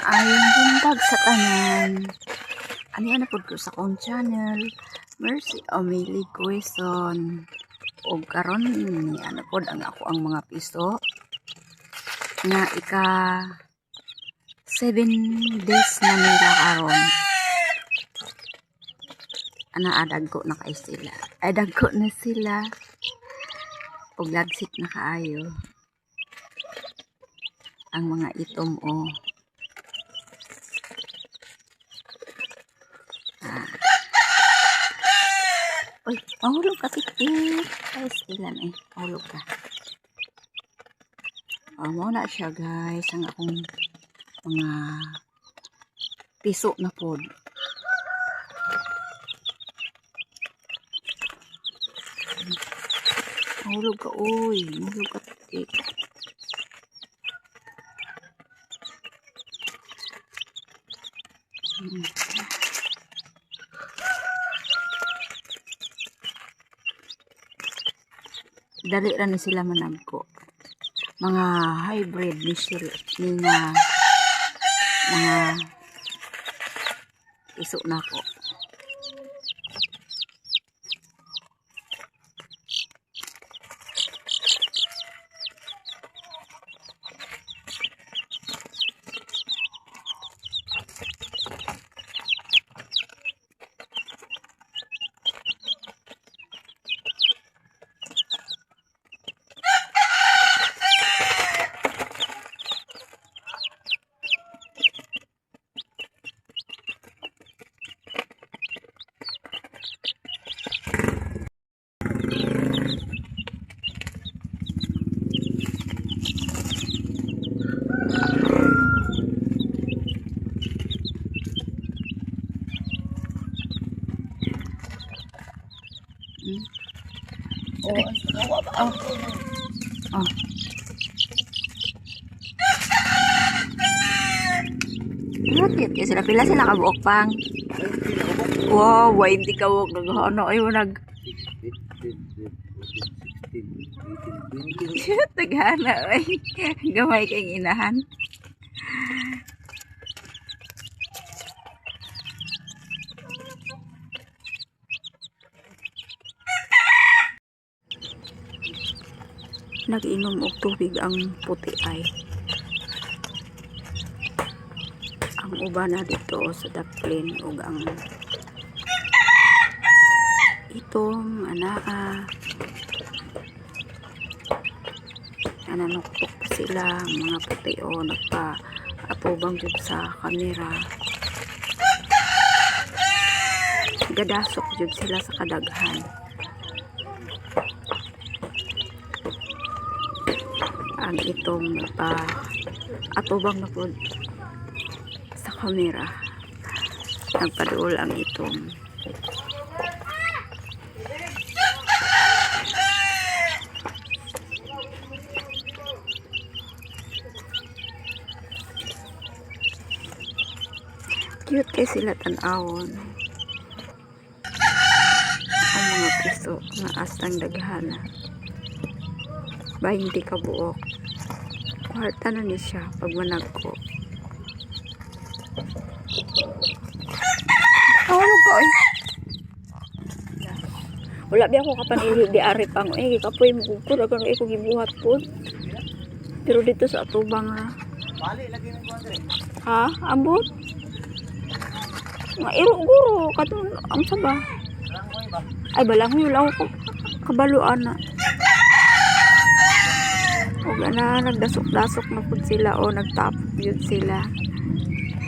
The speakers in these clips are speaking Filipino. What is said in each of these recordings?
Maayong buntag sa tanan. Ano po ko sa akong channel, Mercy Omili Quezon. O karon ni ano po ang ako ang mga piso nga ika 7 days na nila karon. Adagko na kay sila. Adagko na sila. Og lagsit na kaayo. Ang mga itom o. Uy, mahulog ka, Pikpik. Ay, ilan eh. Mahulog ka. Muna siya, guys. Ang akong mga piso na pod. Mahulog ka, uy. Mahulog ka, Pikpik. Dali ra na sila managko. Mga hybrid ni sila ni nga mga iso na ko. Cute kasi sila. Pila sila kabuok pang. Wow, why hindi kawok naghono ay nag Taghana ay gamay kay inahan. Nag-inom og tubig ang puti ay. Ang uban na dito sa daplin ug ang itong anaa. Nananuktok pa sila ang mga puti o nagpa-atubang dito sa kamera. Gadasok dito sila sa kadaghan. Ang itong nagpa-atubang na po sa kamera. Nagpaduol ang itong. Cute kay sila tan-awon. Ang mga piso nga astang daghana. 20 ka buok. Kwarta na ni siya pag managko. Ano ko eh? Wala biya ko kapanili di ari pang kapoy mo ko dagan ko gibuhat pod. Pero dito sa atubang ra. Bali lagi nang kuan. Ha, ambot? Nga iro guro katong ang saba. Ay balangoy lang ko kabaluan na. O na nagdasok-dasok na po sila o nagtapok yun sila.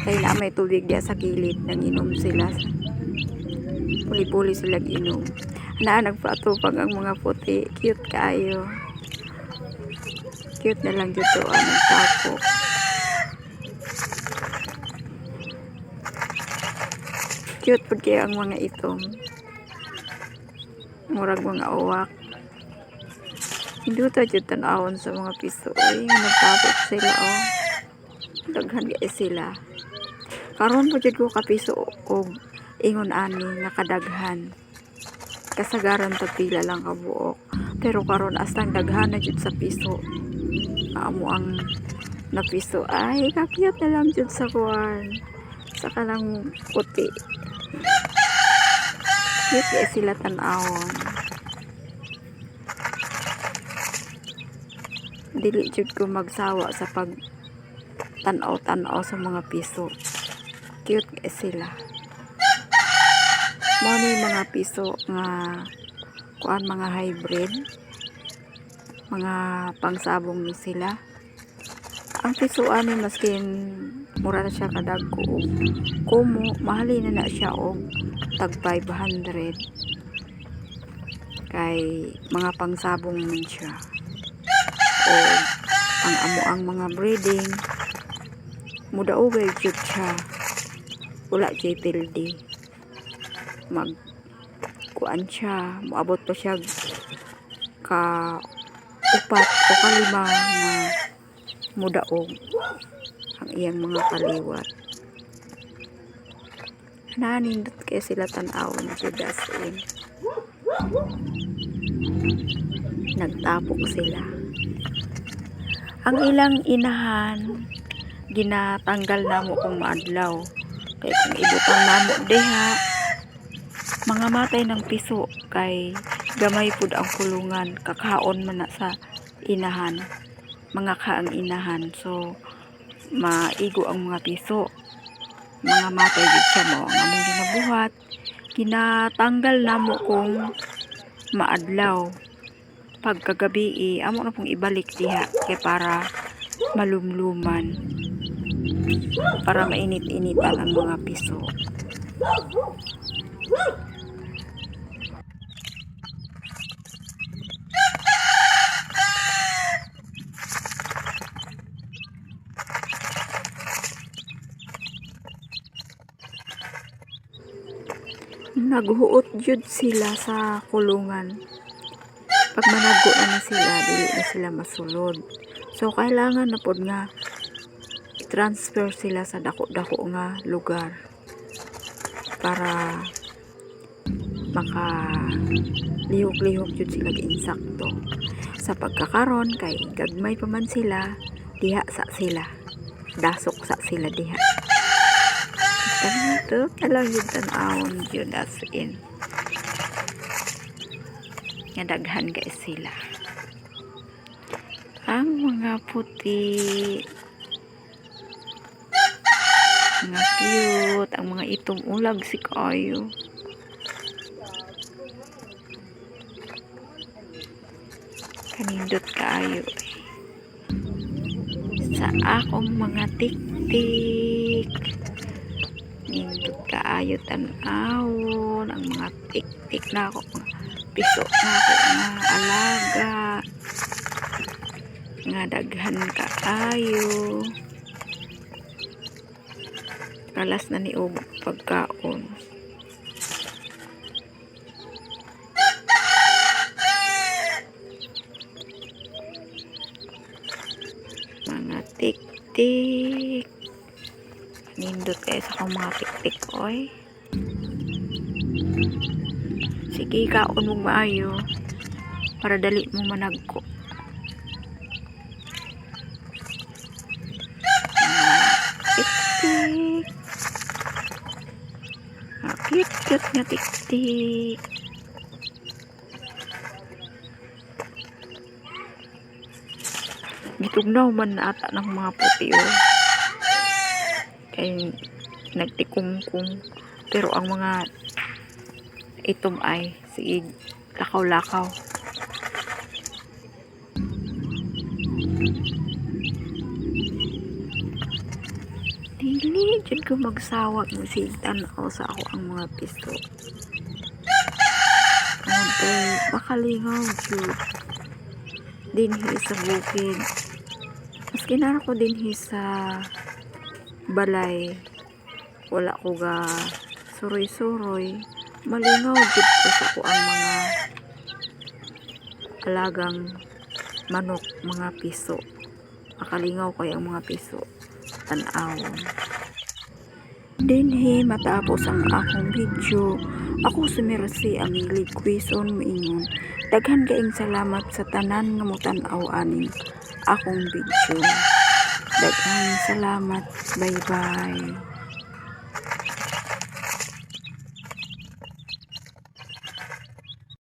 Kaya na may tubig diya sa gilid. Nanginom sila. Puli-puli sila ginom. Nagpaatupag ang mga puti. Cute kaayo. Cute na lang dito ang nagtapok. Cute po kayo ang mga itom. Murag mga uwak. Hindi ito dyan tanawon sa mga piso. Ay, nagtapok sila o. Daghan guys sila. Karon po dyan ko kapiso o ingon ani nakadaghan. Kasagaran tapila lang kabuok. Pero karon astang daghan na dyan sa piso. Amo ang na piso. Ay, kakiyot na lang dyan sa kuwan. Sa kanang puti. Cute kaya sila tanawon. Dili jud ko magsawa sa pag tanaw-tanaw sa mga piso. Cute kaya sila. Mo ni mga piso nga kuan, mga hybrid. Mga pangsabong ni sila. Ang piso ani maskin mura na siya kadagko. Kumo mahalin na siya og tag 500. Kay mga pangsabong man siya. O ang amo ang mga breeding mudaugay jud siya. Wala jay pildi. Mag kuan siya, moabot pa siya ka 4 o ka 5 nga mudaog ang iyang mga kaliwat. Nanindot kaya sila tanawon jud as in. Nagtapok sila. Ang ilang inahan ginatanggal namo kung maadlaw. Kaya kung ibutang namo diha, mga matay ng piso kay gamay pud ang kulungan, kakaon man na sa inahan, mga kaang inahan. So maigo ang mga piso, mga matay gid siya mo nga mong ginabuhat, ginatanggal namo kung maadlaw. Pagkagabi amo na pong ibalik diha kay para malumluman, para mainit-initan ang mga piso. Naghuot jud sila sa kulungan. Pag manago na sila, dili na sila masulod. So kailangan na pod nga i-transfer sila sa dako-dako nga lugar para maka lihok-lihok jud sila insakto. Sa pagkakaron kay gagmay pa man sila, diha sa sila. Dasok sa sila diha. Ito talang yun tanawon yun as in. Nga daghan guys sila. Ang mga puti, mga cute, ang mga itong ulag si kayo. Kanindot kaayo. Sa akong mga tik-tik. Nindot kaayo tanawon ang mga tik-tik na ako, mga piso na ako nga alaga nga daghan kaayo. Kalas na ni og pagkaon. Mga tik-tik. Nindot kayo sa akong mga tik-tik oy. Sige, kaon mong maayo para dali mo managko. Tik-tik. Cute-cute nga tik-tik. Gitugnaw man na ata ng mga puti oh. Kay nagtikungkung, pero ang mga itom ay sige lakaw-lakaw. Dili jud ko magsawa mo tanaw sa ako ang mga piso. Okay, makalingaw jud dinhi sa bukid. Maski na ako dinhi sa balay, wala ko ga suroy-suroy, malingaw jud ko sa ko ang mga alagang manok, mga piso. Makalingaw kay ang mga piso tanawon. Dinhi matapos ang akong video, ako si Mercy Amelie Quezon moingon, daghan kaayong salamat sa tanan nga motan-aw aning akong video. Daghang salamat. Bye-bye.